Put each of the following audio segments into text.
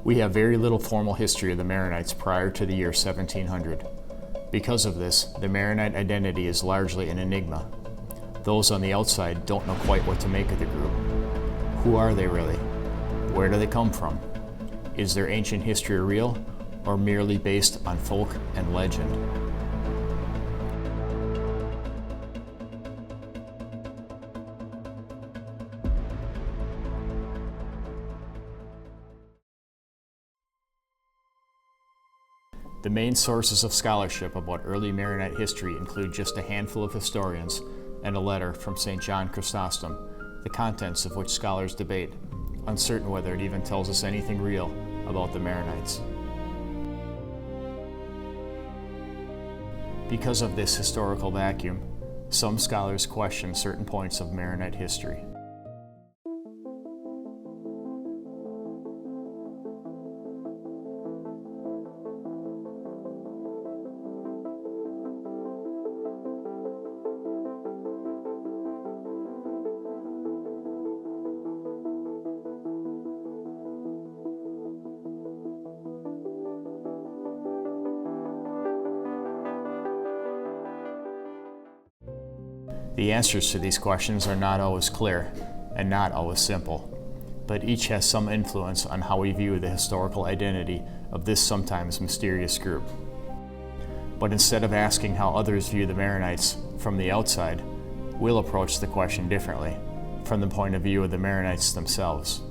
We have very little formal history of the Maronites prior to the year 1700. Because of this, the Maronite identity is largely an enigma. Those on the outside don't know quite what to make of the group. Who are they really? Where do they come from? Is their ancient history real, or merely based on folk and legend? The main sources of scholarship about early Maronite history include just a handful of historians and a letter from St. John Chrysostom, the contents of which scholars debate, uncertain whether it even tells us anything real about the Maronites. Because of this historical vacuum, some scholars question certain points of Maronite history. The answers to these questions are not always clear and not always simple, but each has some influence on how we view the historical identity of this sometimes mysterious group. But instead of asking how others view the Maronites from the outside, we'll approach the question differently, from the point of view of the Maronites themselves.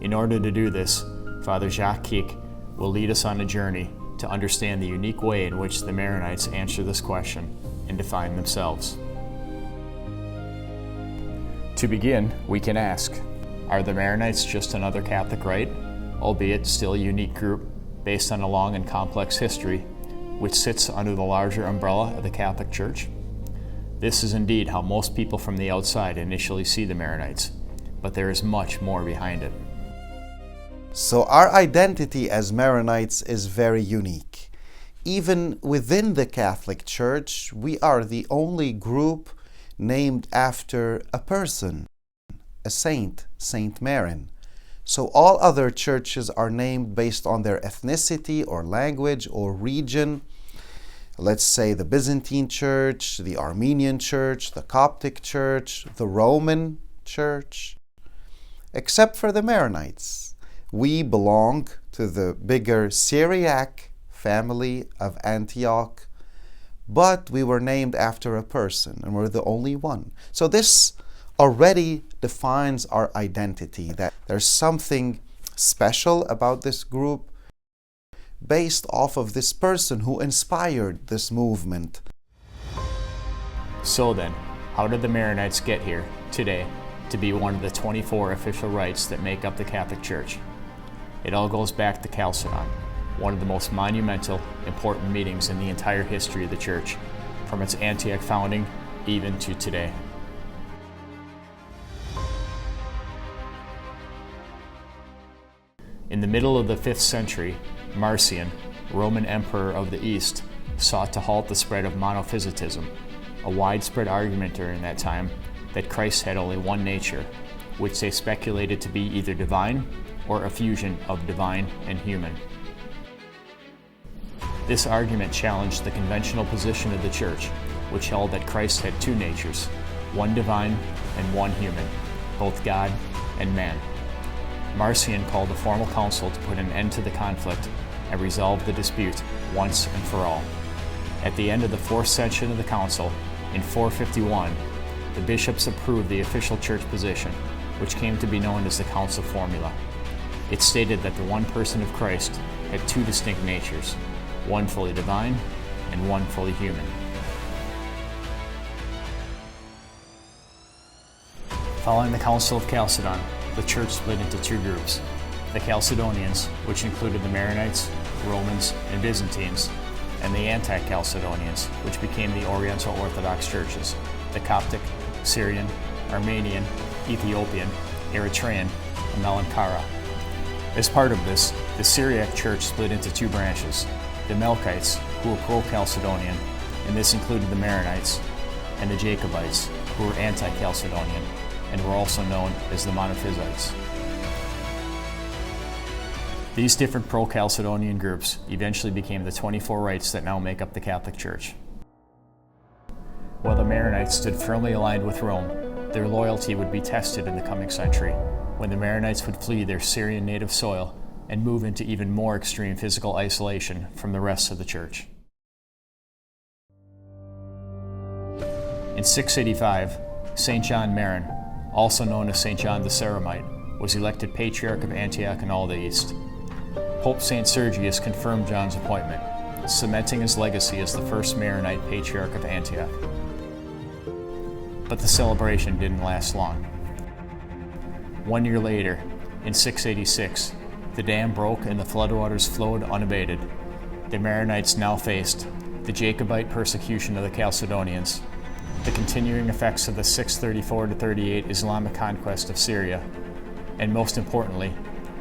In order to do this, Father Jacques Kik will lead us on a journey to understand the unique way in which the Maronites answer this question and define themselves. To begin, we can ask, are the Maronites just another Catholic rite, albeit still a unique group based on a long and complex history, which sits under the larger umbrella of the Catholic Church? This is indeed how most people from the outside initially see the Maronites, but there is much more behind it. So our identity as Maronites is very unique. Even within the Catholic Church, we are the only group named after a person, a saint, Saint Maron. So all other churches are named based on their ethnicity or language or region. Let's say the Byzantine Church, the Armenian Church, the Coptic Church, the Roman Church. Except for the Maronites. We belong to the bigger Syriac family of Antioch, but we were named after a person, and we're the only one. So this already defines our identity, that there's something special about this group based off of this person who inspired this movement. So then, how did the Maronites get here today to be one of the 24 official rites that make up the Catholic Church? It all goes back to Chalcedon, one of the most monumental, important meetings in the entire history of the Church, from its Antioch founding even to today. In the middle of the 5th century, Marcion, Roman Emperor of the East, sought to halt the spread of monophysitism, a widespread argument during that time that Christ had only one nature, which they speculated to be either divine or a fusion of divine and human. This argument challenged the conventional position of the Church, which held that Christ had two natures, one divine and one human, both God and man. Marcion called a formal council to put an end to the conflict and resolve the dispute once and for all. At the end of the 4th session of the council, in 451, the bishops approved the official church position, which came to be known as the Council Formula. It stated that the one person of Christ had two distinct natures, one fully divine and one fully human. Following the Council of Chalcedon, the church split into two groups, the Chalcedonians, which included the Maronites, Romans, and Byzantines, and the Anti-Chalcedonians, which became the Oriental Orthodox churches, the Coptic, Syrian, Armenian, Ethiopian, Eritrean, and Malankara. As part of this, the Syriac church split into two branches, the Melkites, who were pro-Chalcedonian, and this included the Maronites, and the Jacobites, who were anti-Chalcedonian, and were also known as the Monophysites. These different pro-Chalcedonian groups eventually became the 24 rites that now make up the Catholic Church. While the Maronites stood firmly aligned with Rome, their loyalty would be tested in the coming century, when the Maronites would flee their Syrian native soil and move into even more extreme physical isolation from the rest of the Church. In 685, St. John Maron, also known as St. John the Ceramite, was elected Patriarch of Antioch and all the East. Pope St. Sergius confirmed John's appointment, cementing his legacy as the first Maronite Patriarch of Antioch. But the celebration didn't last long. 1 year later, in 686, the dam broke and the floodwaters flowed unabated. The Maronites now faced the Jacobite persecution of the Chalcedonians, the continuing effects of the 634-38 Islamic conquest of Syria, and most importantly,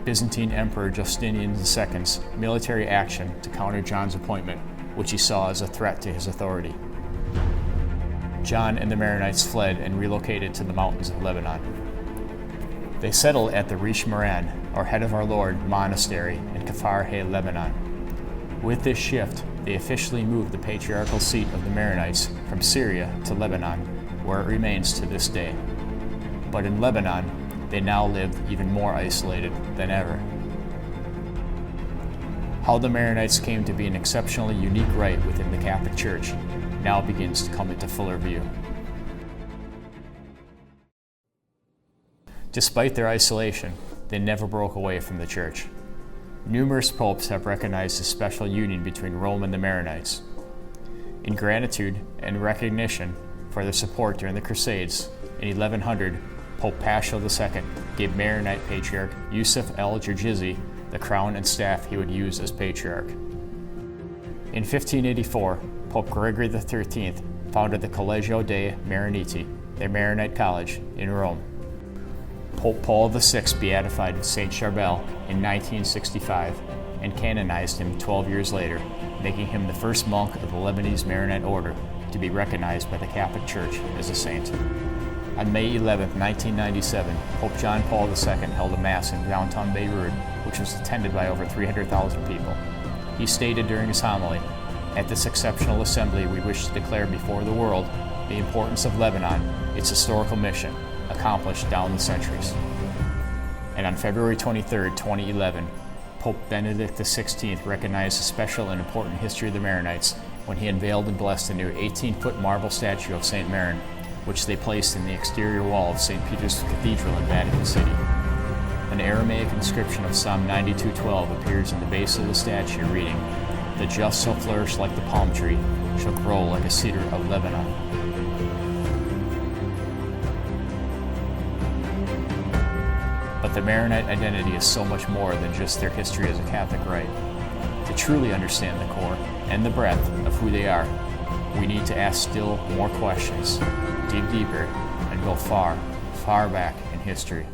Byzantine Emperor Justinian II's military action to counter John's appointment, which he saw as a threat to his authority. John and the Maronites fled and relocated to the mountains of Lebanon. They settled at the Riche Moran, or Head of Our Lord Monastery in Kfar Hay, Lebanon. With this shift, they officially moved the patriarchal seat of the Maronites from Syria to Lebanon, where it remains to this day. But in Lebanon, they now lived even more isolated than ever. How the Maronites came to be an exceptionally unique rite within the Catholic Church now begins to come into fuller view. Despite their isolation, they never broke away from the Church. Numerous popes have recognized the special union between Rome and the Maronites. In gratitude and recognition for their support during the Crusades, in 1100, Pope Paschal II gave Maronite Patriarch Yusuf el-Jerjizi the crown and staff he would use as Patriarch. In 1584, Pope Gregory XIII founded the Collegio dei Maroniti, their Maronite college, in Rome. Pope Paul VI beatified Saint Charbel in 1965 and canonized him 12 years later, making him the first monk of the Lebanese Maronite order to be recognized by the Catholic Church as a saint. On May 11, 1997, Pope John Paul II held a Mass in downtown Beirut, which was attended by over 300,000 people. He stated during his homily, "At this exceptional assembly we wish to declare before the world the importance of Lebanon, its historical mission, accomplished down the centuries." And on February 23, 2011, Pope Benedict XVI recognized the special and important history of the Maronites when he unveiled and blessed a new 18-foot marble statue of St. Maron, which they placed in the exterior wall of St. Peter's Cathedral in Vatican City. An Aramaic inscription of Psalm 92:12 appears in the base of the statue reading, "The just shall flourish like the palm tree, shall grow like a cedar of Lebanon." But the Maronite identity is so much more than just their history as a Catholic rite. To truly understand the core and the breadth of who they are, we need to ask still more questions, dig deeper, and go far, far back in history.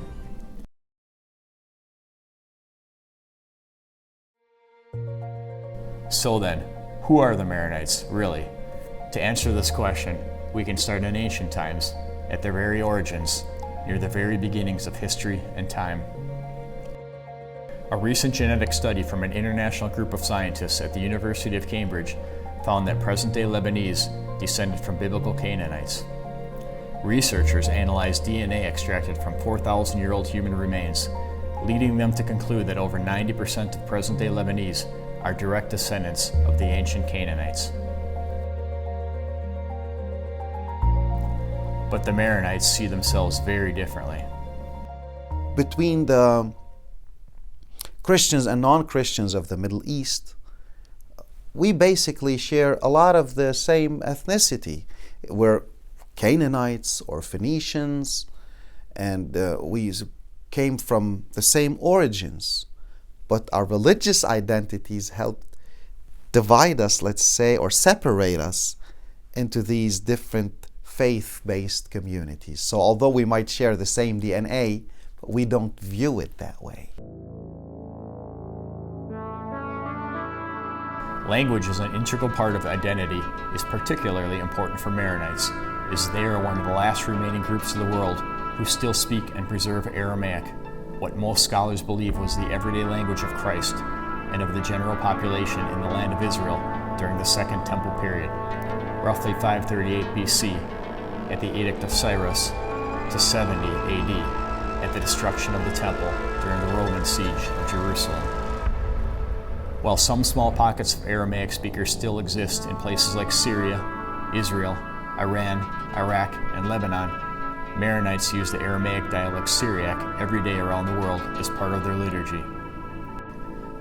So then, who are the Maronites, really? To answer this question, we can start in ancient times, at their very origins, near the very beginnings of history and time. A recent genetic study from an international group of scientists at the University of Cambridge found that present-day Lebanese descended from biblical Canaanites. Researchers analyzed DNA extracted from 4,000-year-old human remains, leading them to conclude that over 90% of present-day Lebanese are direct descendants of the ancient Canaanites. But the Maronites see themselves very differently. Between the Christians and non-Christians of the Middle East, we basically share a lot of the same ethnicity. We're Canaanites or Phoenicians, and we came from the same origins. But our religious identities help divide us, let's say, or separate us into these different faith-based communities. So although we might share the same DNA, we don't view it that way. Language as an integral part of identity is particularly important for Maronites, as they are one of the last remaining groups of the world who still speak and preserve Aramaic, what most scholars believe was the everyday language of Christ and of the general population in the land of Israel during the Second Temple period, roughly 538 BC, at the Edict of Cyrus, to 70 AD, at the destruction of the Temple during the Roman siege of Jerusalem. While some small pockets of Aramaic speakers still exist in places like Syria, Israel, Iran, Iraq, and Lebanon, Maronites use the Aramaic dialect Syriac every day around the world as part of their liturgy.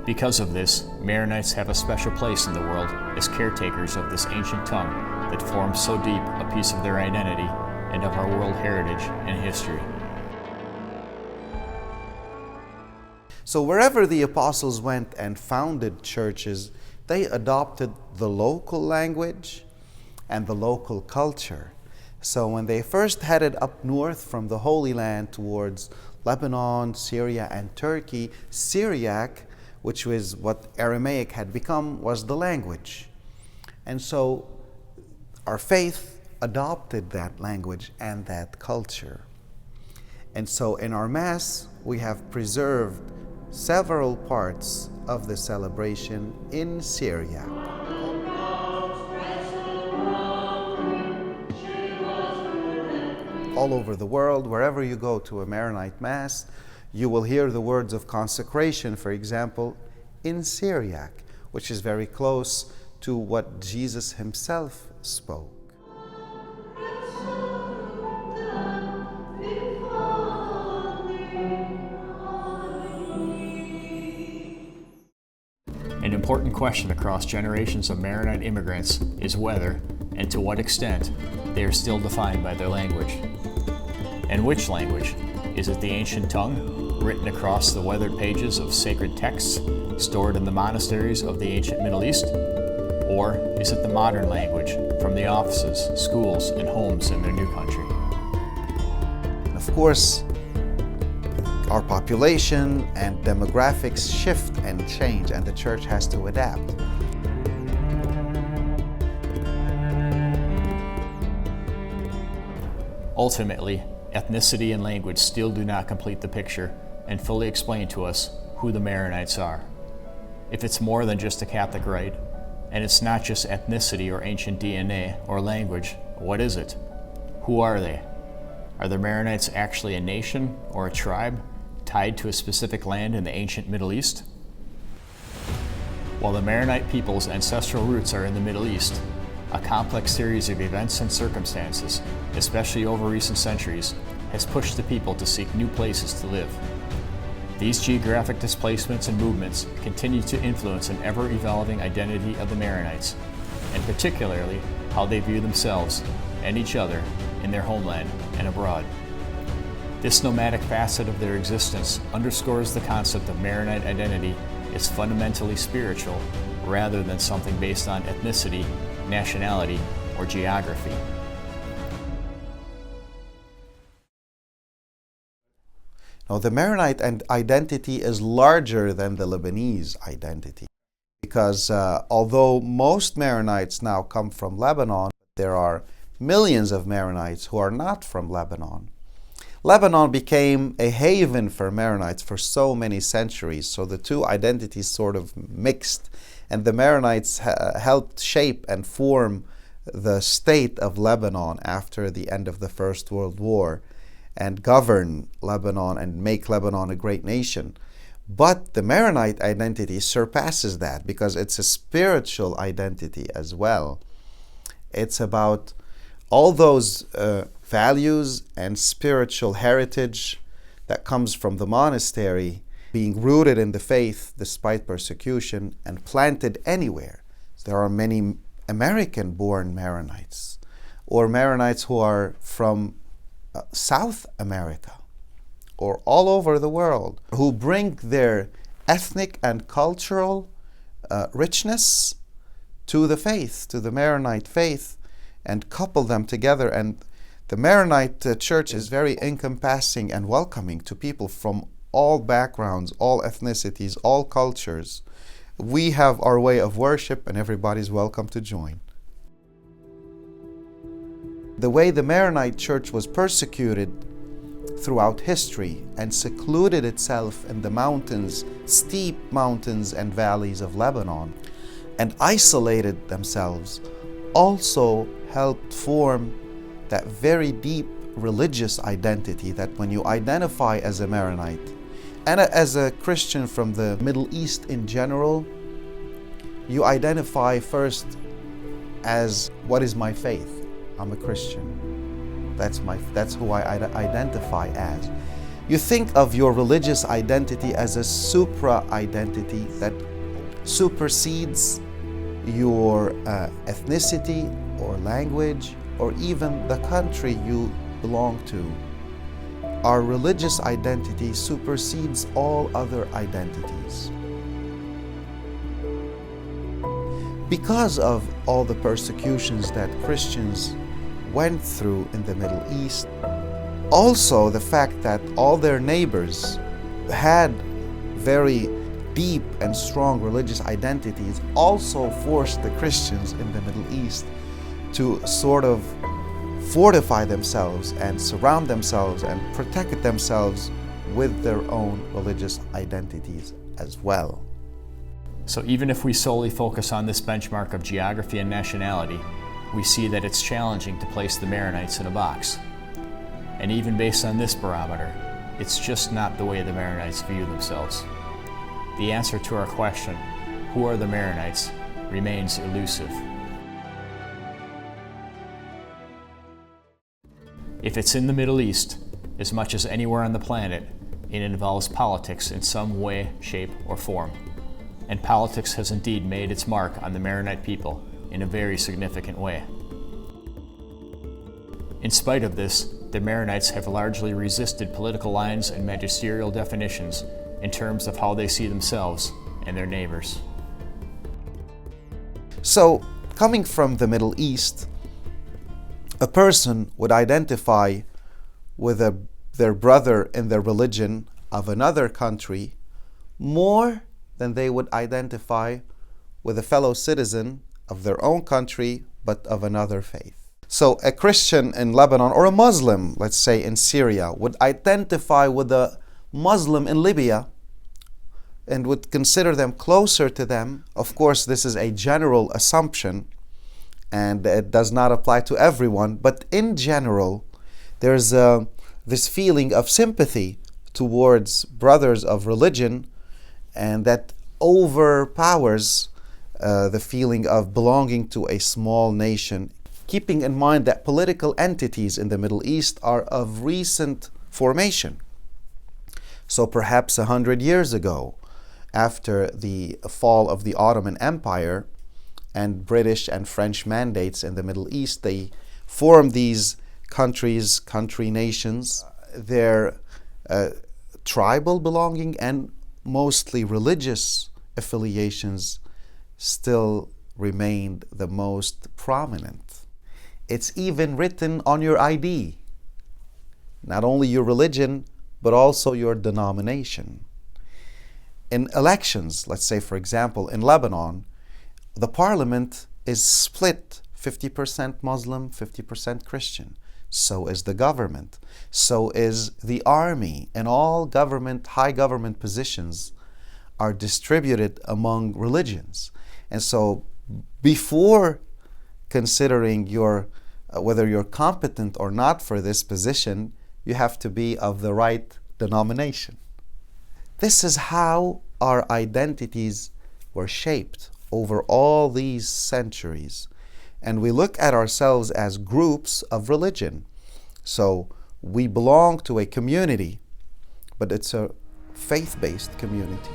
Because of this, Maronites have a special place in the world as caretakers of this ancient tongue that forms so deep a piece of their identity and of our world heritage and history. So wherever the apostles went and founded churches, they adopted the local language and the local culture. So when they first headed up north from the Holy Land towards Lebanon, Syria, and Turkey, Syriac, which was what Aramaic had become, was the language. And so our faith adopted that language and that culture. And so in our Mass, we have preserved several parts of the celebration in Syriac. All over the world, wherever you go to a Maronite Mass, you will hear the words of consecration, for example, in Syriac, which is very close to what Jesus himself spoke. An important question across generations of Maronite immigrants is whether, and to what extent, they are still defined by their language. And which language? Is it the ancient tongue, written across the weathered pages of sacred texts stored in the monasteries of the ancient Middle East? Or is it the modern language from the offices, schools, and homes in their new country? Of course, our population and demographics shift and change, and the church has to adapt. Ultimately, ethnicity and language still do not complete the picture and fully explain to us who the Maronites are. If it's more than just a Catholic rite, and it's not just ethnicity or ancient DNA or language, what is it? Who are they? Are the Maronites actually a nation or a tribe tied to a specific land in the ancient Middle East? While the Maronite people's ancestral roots are in the Middle East, a complex series of events and circumstances, especially over recent centuries, has pushed the people to seek new places to live. These geographic displacements and movements continue to influence an ever-evolving identity of the Maronites, and particularly how they view themselves and each other in their homeland and abroad. This nomadic facet of their existence underscores the concept of Maronite identity as fundamentally spiritual rather than something based on ethnicity, nationality, or geography. Now, the Maronite identity is larger than the Lebanese identity, because although most Maronites now come from Lebanon, there are millions of Maronites who are not from Lebanon. Lebanon became a haven for Maronites for so many centuries, so the two identities sort of mixed, and the Maronites helped shape and form the state of Lebanon after the end of the First World War, and govern Lebanon and make Lebanon a great nation. But the Maronite identity surpasses that because it's a spiritual identity as well. It's about all those values and spiritual heritage that comes from the monastery being rooted in the faith despite persecution and planted anywhere. There are many American-born Maronites or Maronites who are from South America or all over the world who bring their ethnic and cultural richness to the faith, to the Maronite faith, and couple them together. And the Maronite church is very encompassing and welcoming to people from all backgrounds, all ethnicities, all cultures. We have our way of worship and everybody's welcome to join. The way the Maronite church was persecuted throughout history and secluded itself in the mountains, steep mountains and valleys of Lebanon, and isolated themselves, also helped form that very deep religious identity that when you identify as a Maronite and as a Christian from the Middle East in general, you identify first as, what is my faith? I'm a Christian. That's who I identify as. You think of your religious identity as a supra-identity that supersedes your ethnicity or language or even the country you belong to. Our religious identity supersedes all other identities. Because of all the persecutions that Christians went through in the Middle East, also the fact that all their neighbors had very deep and strong religious identities also forced the Christians in the Middle East to sort of fortify themselves and surround themselves and protect themselves with their own religious identities as well. So even if we solely focus on this benchmark of geography and nationality, we see that it's challenging to place the Maronites in a box. And even based on this barometer, it's just not the way the Maronites view themselves. The answer to our question, who are the Maronites, remains elusive. If it's in the Middle East, as much as anywhere on the planet, it involves politics in some way, shape, or form. And politics has indeed made its mark on the Maronite people in a very significant way. In spite of this, the Maronites have largely resisted political lines and magisterial definitions in terms of how they see themselves and their neighbors. So, coming from the Middle East, a person would identify with their brother in the religion of another country more than they would identify with a fellow citizen of their own country but of another faith. So a Christian in Lebanon or a Muslim, let's say in Syria, would identify with a Muslim in Libya and would consider them closer to them. Of course, this is a general assumption and it does not apply to everyone, but in general, there's this feeling of sympathy towards brothers of religion, and that overpowers the feeling of belonging to a small nation, keeping in mind that political entities in the Middle East are of recent formation. So perhaps 100 years ago, after the fall of the Ottoman Empire and British and French mandates in the Middle East, they formed these countries, country nations. Their tribal belonging and mostly religious affiliations still remained the most prominent. It's even written on your ID, not only your religion, but also your denomination. In elections, let's say for example in Lebanon, the parliament is split 50% Muslim, 50% Christian. So is the government. So is the army, and all government, high government positions are distributed among religions. And so before considering whether you're competent or not for this position, you have to be of the right denomination. This is how our identities were shaped over all these centuries. And we look at ourselves as groups of religion. So we belong to a community, but it's a faith-based community.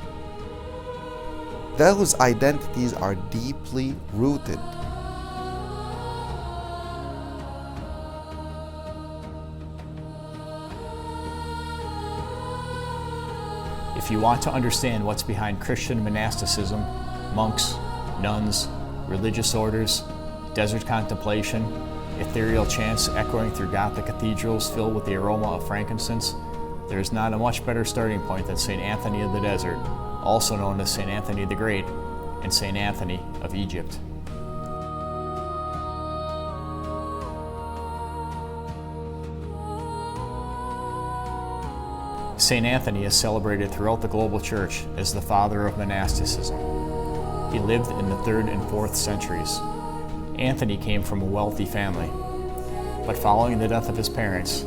Those identities are deeply rooted. If you want to understand what's behind Christian monasticism, monks, nuns, religious orders, desert contemplation, ethereal chants echoing through Gothic cathedrals filled with the aroma of frankincense, there is not a much better starting point than St. Anthony of the Desert, also known as St. Anthony the Great, and St. Anthony of Egypt. St. Anthony is celebrated throughout the global church as the father of monasticism. He lived in the 3rd and 4th centuries. Anthony came from a wealthy family, but following the death of his parents,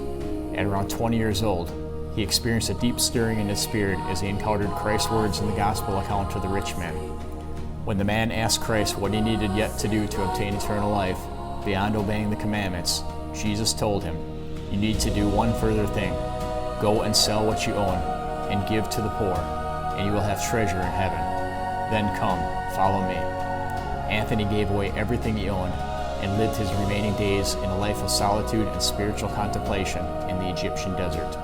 at around 20 years old, he experienced a deep stirring in his spirit as he encountered Christ's words in the gospel account of the rich man. When the man asked Christ what he needed yet to do to obtain eternal life, beyond obeying the commandments, Jesus told him, "You need to do one further thing. Go and sell what you own and give to the poor, and you will have treasure in heaven. Then come, follow me." Anthony gave away everything he owned and lived his remaining days in a life of solitude and spiritual contemplation in the Egyptian desert.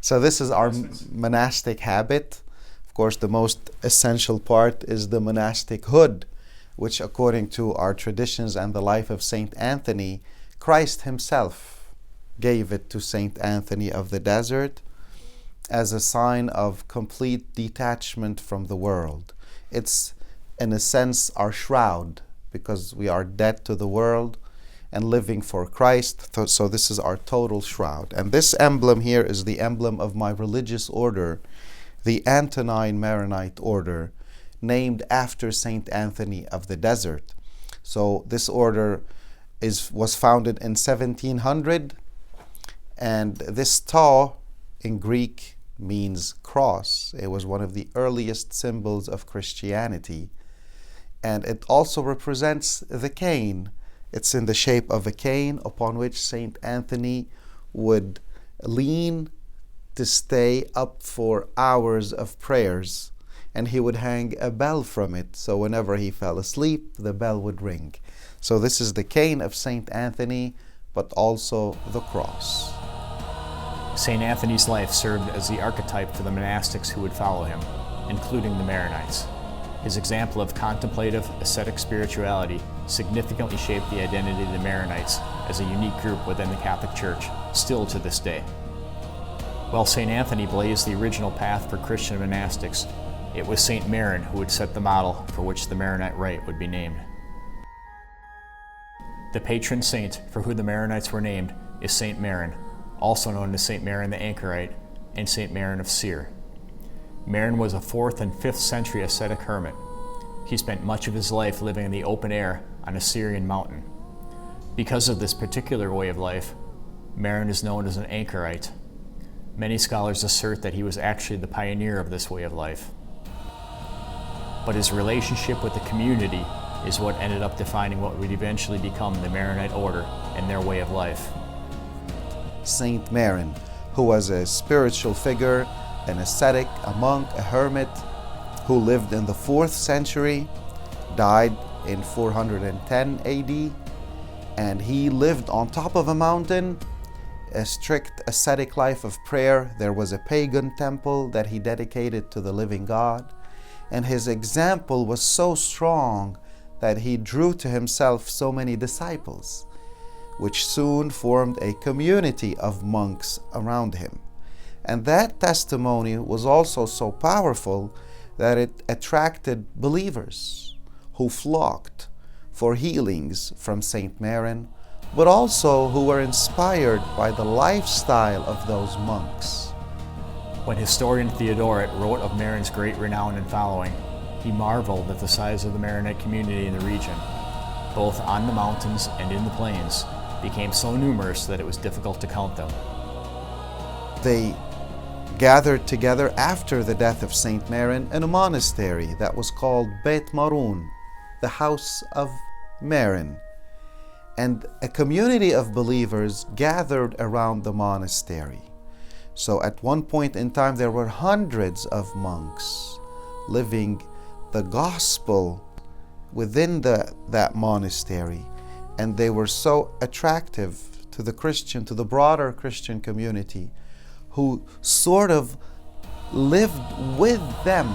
So this is our monastic habit. Of course, the most essential part is the monastic hood, which according to our traditions and the life of Saint Anthony, Christ himself gave it to Saint Anthony of the desert as a sign of complete detachment from the world. It's, in a sense, our shroud, because we are dead to the world and living for Christ. So this is our total shroud. And this emblem here is the emblem of my religious order, the Antonine Maronite order, named after Saint Anthony of the desert. So this order was founded in 1700, and this tau in Greek means cross. It was one of the earliest symbols of Christianity, and it also represents the cane. It's in the shape of a cane upon which Saint Anthony would lean to stay up for hours of prayers, and he would hang a bell from it, so whenever he fell asleep, the bell would ring. So this is the cane of Saint Anthony, but also the cross. St. Anthony's life served as the archetype for the monastics who would follow him, including the Maronites. His example of contemplative, ascetic spirituality significantly shaped the identity of the Maronites as a unique group within the Catholic Church, still to this day. While St. Anthony blazed the original path for Christian monastics, it was St. Maron who would set the model for which the Maronite rite would be named. The patron saint for who the Maronites were named is St. Maron, also known as St. Maron the Anchorite and St. Maron of Syr. Maron was a 4th and 5th century ascetic hermit. He spent much of his life living in the open air on a Syrian mountain. Because of this particular way of life, Maron is known as an anchorite. Many scholars assert that he was actually the pioneer of this way of life. But his relationship with the community is what ended up defining what would eventually become the Maronite order and their way of life. Saint Maron, who was a spiritual figure, an ascetic, a monk, a hermit, who lived in the 4th century, died in 410 AD, and he lived on top of a mountain, a strict ascetic life of prayer. There was a pagan temple that he dedicated to the living God, and his example was so strong that he drew to himself so many disciples, which soon formed a community of monks around him. And that testimony was also so powerful that it attracted believers who flocked for healings from Saint Maron, but also who were inspired by the lifestyle of those monks. When historian Theodoret wrote of Maron's great renown and following, he marveled at the size of the Maronite community in the region, both on the mountains and in the plains, became so numerous that it was difficult to count them. They gathered together after the death of Saint Maron in a monastery that was called Beit Maroun, the House of Maron. And a community of believers gathered around the monastery. So at one point in time, there were hundreds of monks living the gospel within that monastery. And they were so attractive to the broader Christian community, who sort of lived with them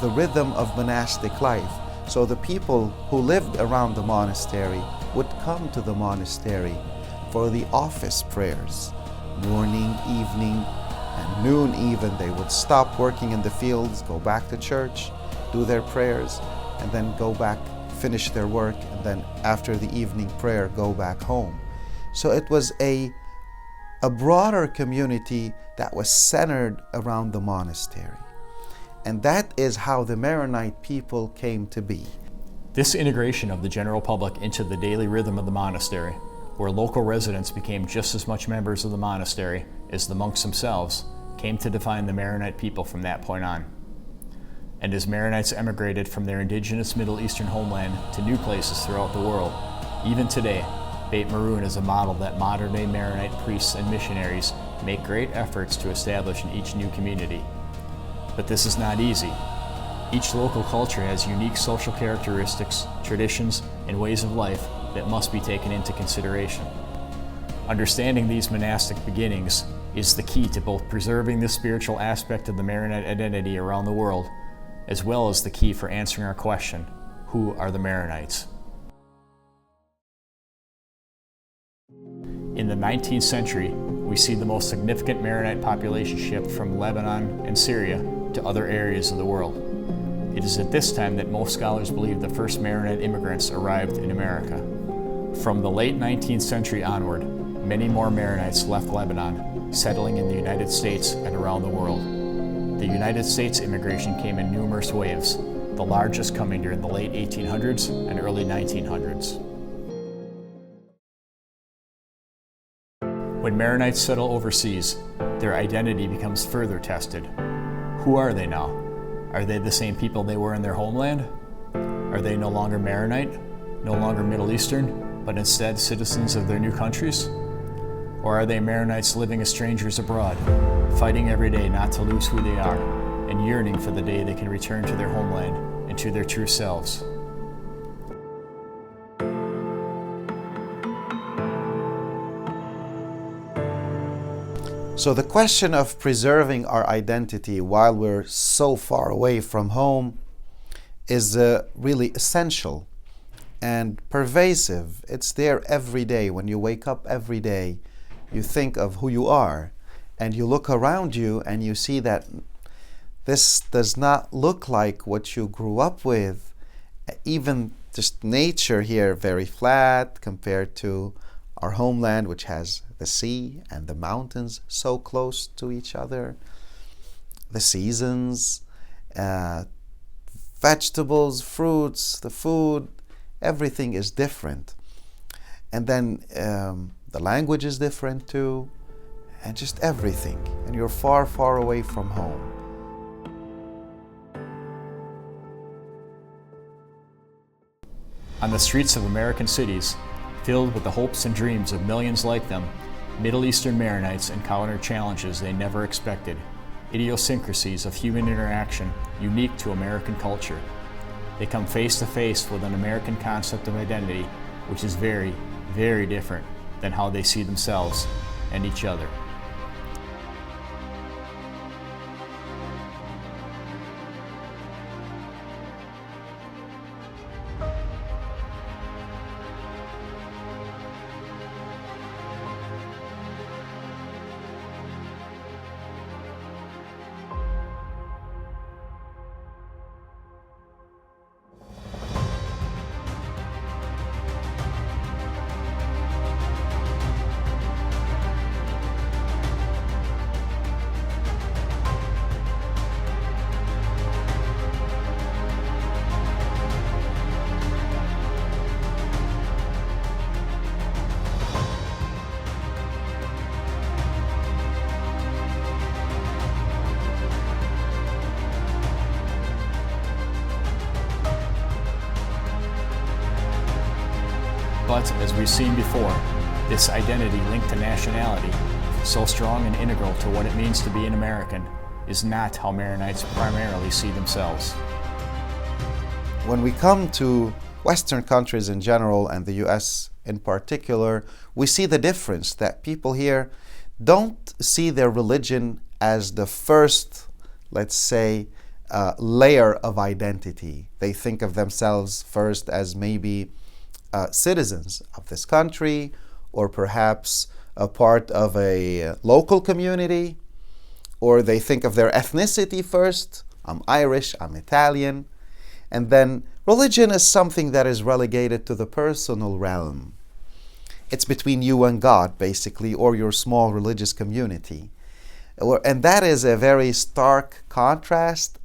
the rhythm of monastic life. So the people who lived around the monastery would come to the monastery for the office prayers, morning, evening, and noon even. They would stop working in the fields, go back to church, do their prayers, and then go back, finish their work, and then after the evening prayer, go back home. So it was a a broader community that was centered around the monastery. And that is how the Maronite people came to be. This integration of the general public into the daily rhythm of the monastery, where local residents became just as much members of the monastery as the monks themselves, came to define the Maronite people from that point on. And as Maronites emigrated from their indigenous Middle Eastern homeland to new places throughout the world, even today, Beit Maroon is a model that modern-day Maronite priests and missionaries make great efforts to establish in each new community. But this is not easy. Each local culture has unique social characteristics, traditions, and ways of life that must be taken into consideration. Understanding these monastic beginnings is the key to both preserving the spiritual aspect of the Maronite identity around the world, as well as the key for answering our question, who are the Maronites? In the 19th century, we see the most significant Maronite population shift from Lebanon and Syria to other areas of the world. It is at this time that most scholars believe the first Maronite immigrants arrived in America. From the late 19th century onward, many more Maronites left Lebanon, settling in the United States and around the world. The United States immigration came in numerous waves, the largest coming during the late 1800s and early 1900s. When Maronites settle overseas, their identity becomes further tested. Who are they now? Are they the same people they were in their homeland? Are they no longer Maronite, no longer Middle Eastern, but instead citizens of their new countries? Or are they Maronites living as strangers abroad, fighting every day not to lose who they are, and yearning for the day they can return to their homeland and to their true selves? So the question of preserving our identity while we're so far away from home is really essential and pervasive. It's there every day. When you wake up every day, you think of who you are, and you look around you and you see that this does not look like what you grew up with. Even just nature here, very flat compared to our homeland, which has the sea and the mountains so close to each other. The seasons, vegetables, fruits, the food, everything is different. And then the language is different too, and just everything. And you're far, far away from home. On the streets of American cities, filled with the hopes and dreams of millions like them, Middle Eastern Maronites encounter challenges they never expected, idiosyncrasies of human interaction unique to American culture. They come face to face with an American concept of identity, which is very, very different than how they see themselves and each other. But, as we've seen before, this identity linked to nationality, so strong and integral to what it means to be an American, is not how Maronites primarily see themselves. When we come to Western countries in general and the US in particular, we see the difference that people here don't see their religion as the first, let's say, layer of identity. They think of themselves first as maybe citizens of this country, or perhaps a part of a local community, or they think of their ethnicity first. I'm Irish, I'm Italian. And then religion is something that is relegated to the personal realm. It's between you and God, basically, or your small religious community. And that is a very stark contrast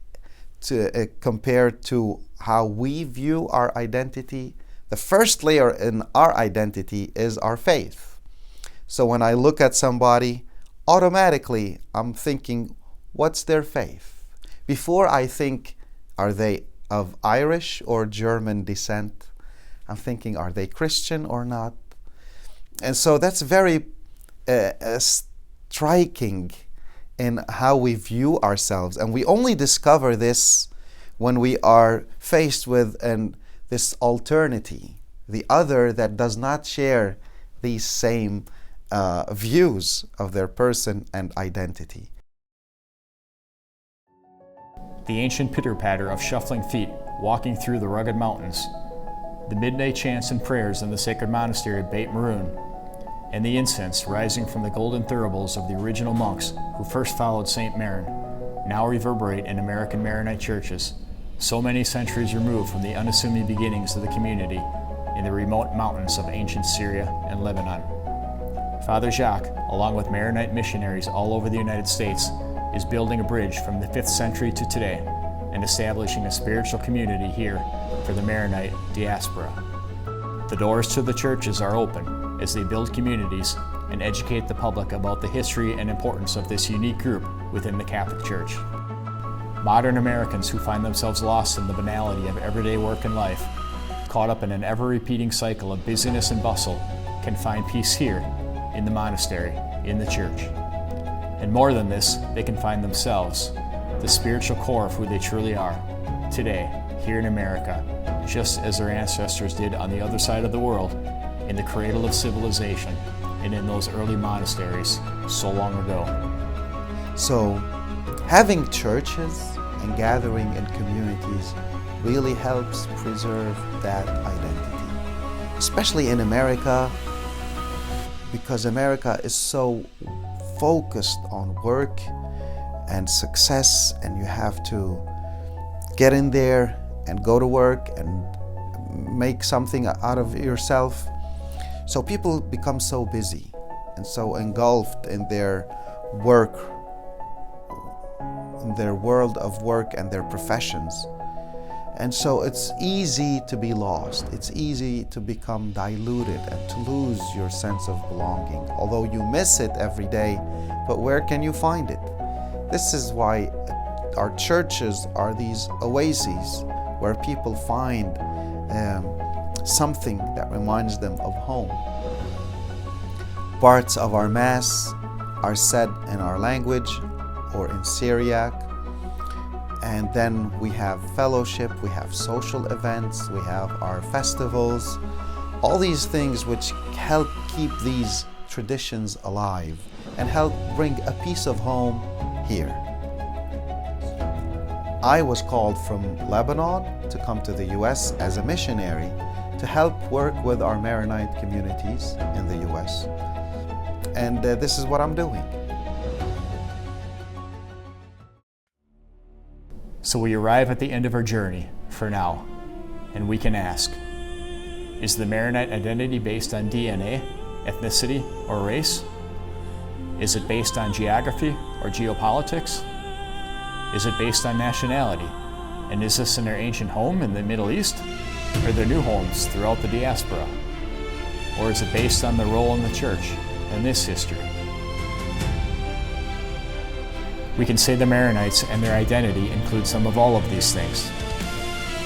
compared to how we view our identity. The first layer in our identity is our faith. So when I look at somebody, automatically I'm thinking, what's their faith? Before I think, are they of Irish or German descent? I'm thinking, are they Christian or not? And so that's very striking in how we view ourselves. And we only discover this when we are faced with this alternity, the other that does not share these same views of their person and identity. The ancient pitter-patter of shuffling feet walking through the rugged mountains, the midnight chants and prayers in the sacred monastery of Beit Maroon, and the incense rising from the golden thuribles of the original monks who first followed St. Maron, now reverberate in American Maronite churches, so many centuries removed from the unassuming beginnings of the community in the remote mountains of ancient Syria and Lebanon. Father Jacques, along with Maronite missionaries all over the United States, is building a bridge from the 5th century to today and establishing a spiritual community here for the Maronite diaspora. The doors to the churches are open as they build communities and educate the public about the history and importance of this unique group within the Catholic Church. Modern Americans who find themselves lost in the banality of everyday work and life, caught up in an ever-repeating cycle of busyness and bustle, can find peace here, in the monastery, in the church. And more than this, they can find themselves, the spiritual core of who they truly are, today, here in America, just as their ancestors did on the other side of the world, in the cradle of civilization, and in those early monasteries so long ago. So, having churches and gathering in communities really helps preserve that identity, especially in America, because America is so focused on work and success, and you have to get in there and go to work and make something out of yourself. So people become so busy and so engulfed in their work, in their world of work and their professions. And so it's easy to be lost. It's easy to become diluted and to lose your sense of belonging, although you miss it every day. But where can you find it? This is why our churches are these oases where people find something that reminds them of home. Parts of our Mass are said in our language or in Syriac. And then we have fellowship, we have social events, we have our festivals, all these things which help keep these traditions alive and help bring a piece of home here. I was called from Lebanon to come to the US as a missionary to help work with our Maronite communities in the US. And this is what I'm doing. So we arrive at the end of our journey, for now, and we can ask, is the Maronite identity based on DNA, ethnicity, or race? Is it based on geography or geopolitics? Is it based on nationality? And is this in their ancient home in the Middle East, or their new homes throughout the diaspora? Or is it based on the role in the church and this history? We can say the Maronites and their identity include some of all of these things.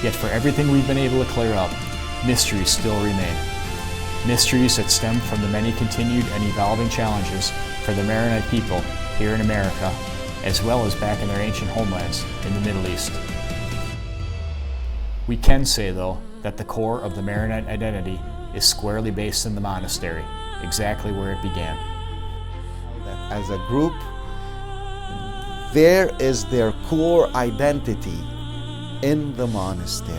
Yet for everything we've been able to clear up, mysteries still remain. Mysteries that stem from the many continued and evolving challenges for the Maronite people here in America, as well as back in their ancient homelands in the Middle East. We can say, though, that the core of the Maronite identity is squarely based in the monastery, exactly where it began. As a group, there is their core identity in the monastery.